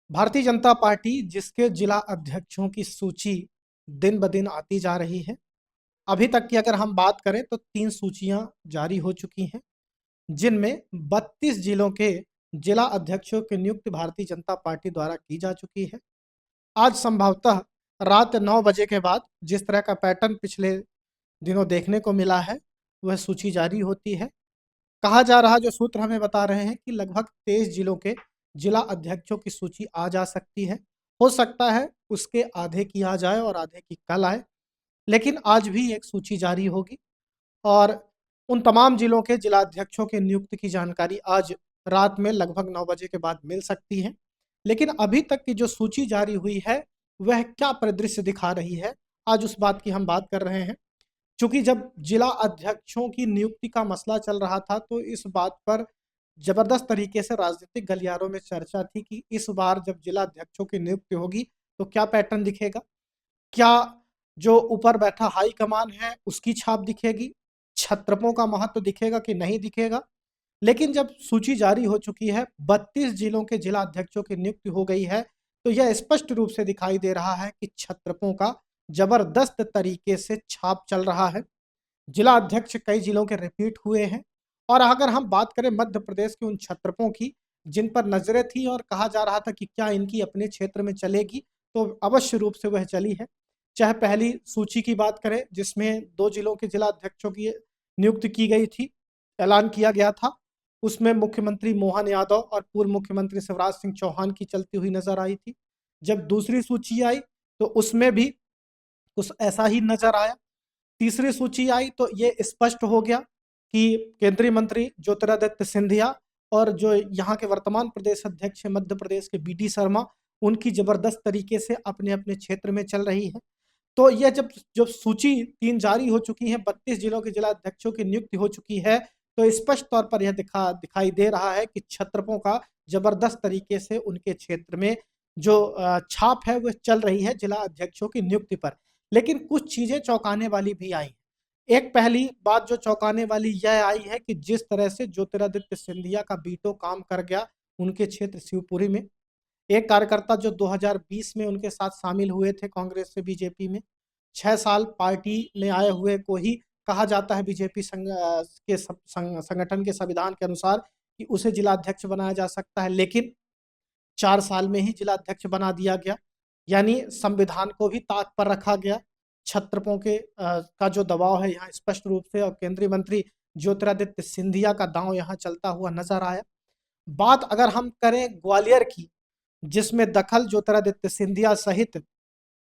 Bharatiya Janata party जिसके जिला अध्यक्षों की सूची दिन ब दिन आती जा रही है। अभी तक की अगर हम बात करें तो 3 सूचियां जारी हो चुकी हैं, जिनमें 32 जिलों के जिला अध्यक्षों की नियुक्ति भारतीय जनता पार्टी द्वारा की जा चुकी है। आज संभवतः रात 9 बजे के बाद जिस तरह का पैटर्न पिछले दिनों देखने को मिला है, वह सूची जारी होती है। कहा जा रहा, जो सूत्र हमें बता रहे हैं कि लगभग 23 जिलों के जिला अध्यक्षों की सूची आ जा सकती है। हो सकता है उसके आधे की आ जाए और आधे की कल आए, लेकिन आज भी एक सूची जारी होगी और उन तमाम जिलों के जिला अध्यक्षों के नियुक्ति की जानकारी आज रात में लगभग 9 बजे के बाद मिल सकती है। लेकिन अभी तक की जो सूची जारी हुई है, वह क्या परिदृश्य दिखा रही है, आज उस बात की हम बात कर रहे हैं। चूँकि जब जिला अध्यक्षों की नियुक्ति का मसला चल रहा था, तो इस बात पर ज़बरदस्त तरीके से राजनीतिक गलियारों में चर्चा थी कि इस बार जब जिला अध्यक्षों की नियुक्ति होगी, तो क्या पैटर्न दिखेगा? क्या जो ऊपर बैठा हाई कमान है, उसकी छाप दिखेगी? छत्रपों का महत्व दिखेगा कि नहीं दिखेगा? लेकिन जब सूची जारी हो चुकी है, 32 जिलों के जिला अध्यक्षों की नियुक्ति हो गई है, तो यह स्पष्ट रूप से दिखाई दे रहा है कि छत्रपों का जबरदस्त तरीके से छाप चल रहा है। जिला अध्यक्ष कई जिलों के रिपीट हुए हैं और अगर हम बात करें मध्य प्रदेश के उन छत्रपों की, जिन पर नज़रें थी और कहा जा रहा था कि क्या इनकी अपने क्षेत्र में चलेगी, तो अवश्य रूप से वह चली है। चाहे पहली सूची की बात करें, जिसमें 2 जिलों के जिला अध्यक्षों की नियुक्ति की गई थी, ऐलान किया गया था। उसमें मुख्यमंत्री मोहन यादव और पूर्व मुख्यमंत्री शिवराज सिंह चौहान की चलती हुई नज़र आई थी। जब दूसरी सूची आई, तो उसमें भी कुछ ऐसा ही नज़र आया। तीसरी सूची आई तो ये स्पष्ट हो गया कि केंद्रीय मंत्री ज्योतिरादित्य सिंधिया और जो यहाँ के वर्तमान प्रदेश अध्यक्ष हैं मध्य प्रदेश के बीडी शर्मा, उनकी जबरदस्त तरीके से अपने-अपने क्षेत्र में चल रही है। तो यह जब जब सूची 3 जारी हो चुकी है, 32 जिलों के जिला अध्यक्षों की नियुक्ति हो चुकी है, तो स्पष्ट तौर पर यह दिखाई दे रहा है कि छत्रपों का जबरदस्त तरीके से उनके क्षेत्र में जो छाप है, वह चल रही है जिला अध्यक्षों की नियुक्ति पर। लेकिन कुछ चीज़ें चौंकाने वाली भी आई। एक पहली बात जो चौंकाने वाली यह आई है कि जिस तरह से ज्योतिरादित्य सिंधिया का वीटो काम कर गया उनके क्षेत्र शिवपुरी में। एक कार्यकर्ता जो 2020 में उनके साथ शामिल हुए थे कांग्रेस से बीजेपी में, 6 साल पार्टी में आए हुए को ही कहा जाता है बीजेपी संगठन के संविधान के अनुसार कि उसे जिलाध्यक्ष बनाया जा सकता है, लेकिन 4 साल में ही जिलाध्यक्ष बना दिया गया। यानी संविधान को भी ताक पर रखा गया। छत्रपों के का जो दबाव है यहाँ स्पष्ट रूप से और केंद्रीय मंत्री ज्योतिरादित्य सिंधिया का दांव यहाँ चलता हुआ नजर आया। बात अगर हम करें ग्वालियर की, जिसमें दखल ज्योतिरादित्य सिंधिया सहित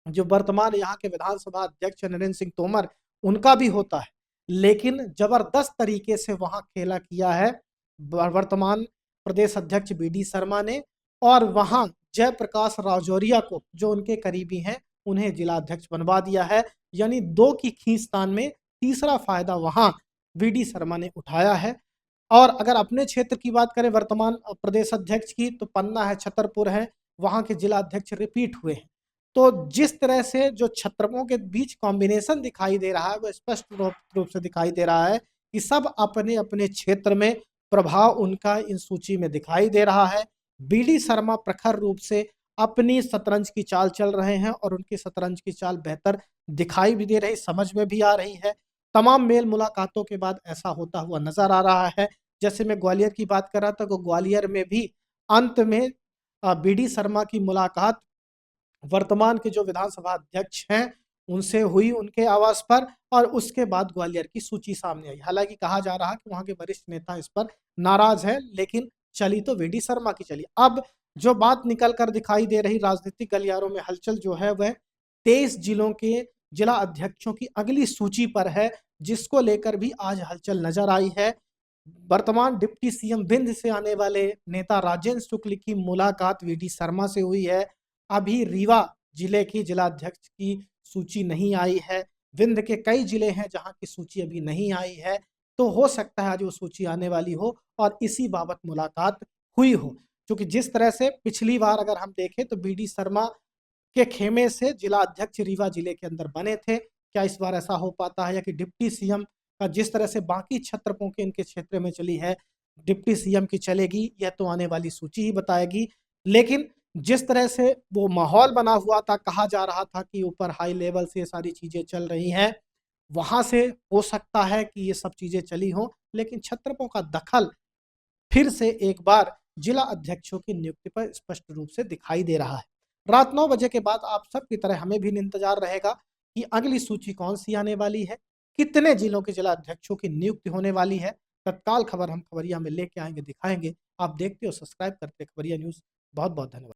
जो वर्तमान यहाँ के विधानसभा अध्यक्ष नरेंद्र सिंह तोमर, उनका भी होता है, लेकिन जबरदस्त तरीके से वहां खेला किया है वर्तमान प्रदेश अध्यक्ष बीडी शर्मा ने और वहां जयप्रकाश राजौरिया को, जो उनके करीबी हैं, उन्हें जिला अध्यक्ष बनवा दिया है। यानी 2 की खींचतान में तीसरा फायदा वहां बीडी शर्मा ने उठाया है। और अगर अपने क्षेत्र की बात करें वर्तमान प्रदेश अध्यक्ष की, तो पन्ना है, छतरपुर है, वहां के जिला अध्यक्ष रिपीट हुए हैं। तो जिस तरह से जो छत्रपों के बीच कॉम्बिनेशन दिखाई दे रहा है, वो स्पष्ट रूप से दिखाई दे रहा है कि सब अपने-अपने क्षेत्र में प्रभाव उनका इन सूची में दिखाई दे रहा है। बीडी शर्मा प्रखर रूप से अपनी शतरंज की चाल चल रहे हैं और उनकी शतरंज की चाल बेहतर दिखाई भी दे रही, समझ में भी आ रही है। तमाम मेल मुलाकातों के बाद ऐसा होता हुआ नजर आ रहा है। जैसे मैं ग्वालियर की बात कर रहा था, तो ग्वालियर में भी अंत में बीडी शर्मा की मुलाकात वर्तमान के जो विधानसभा अध्यक्ष हैं, उनसे हुई उनके आवास पर और उसके बाद ग्वालियर की सूची सामने आई। हालाँकि कहा जा रहा है कि वहाँ के वरिष्ठ नेता इस पर नाराज़ हैं, लेकिन चली तो बीडी शर्मा की चली। अब जो बात निकल कर दिखाई दे रही राजनीतिक गलियारों में हलचल जो है, वह 23 जिलों के जिला अध्यक्षों की अगली सूची पर है, जिसको लेकर भी आज हलचल नज़र आई है। वर्तमान डिप्टी सीएम विंध्य से आने वाले नेता राजेंद्र शुक्ल की मुलाकात वीडी शर्मा से हुई है। अभी रीवा जिले की जिलाध्यक्ष की सूची नहीं आई है। विंध्य के कई जिले हैं जहां की सूची अभी नहीं आई है। तो हो सकता है आज वो सूची आने वाली हो और इसी बाबत मुलाकात हुई हो। क्योंकि जिस तरह से पिछली बार अगर हम देखें तो बीडी शर्मा के खेमे से जिला अध्यक्ष रीवा जिले के अंदर बने थे। क्या इस बार ऐसा हो पाता है, या कि डिप्टी सीएम का जिस तरह से बाकी छत्रपों के इनके क्षेत्र में चली है, डिप्टी सीएम की चलेगी, यह तो आने वाली सूची ही बताएगी। लेकिन जिस तरह से वो माहौल बना हुआ था, कहा जा रहा था कि ऊपर हाई लेवल से ये सारी चीज़ें चल रही हैं, वहाँ से हो सकता है कि ये सब चीज़ें चली हों, लेकिन छत्रपों का दखल फिर से एक बार जिला अध्यक्षों की नियुक्ति पर स्पष्ट रूप से दिखाई दे रहा है। रात 9 बजे के बाद आप सब की तरह हमें भी इंतजार रहेगा कि अगली सूची कौन-सी आने वाली है, कितने जिलों के जिला अध्यक्षों की नियुक्ति होने वाली है। तत्काल खबर हम खबरिया में लेके आएँगे, दिखाएँगे। आप देखते हो, सब्सक्राइब करते हैं खबरिया न्यूज़। बहुत-बहुत धन्यवाद।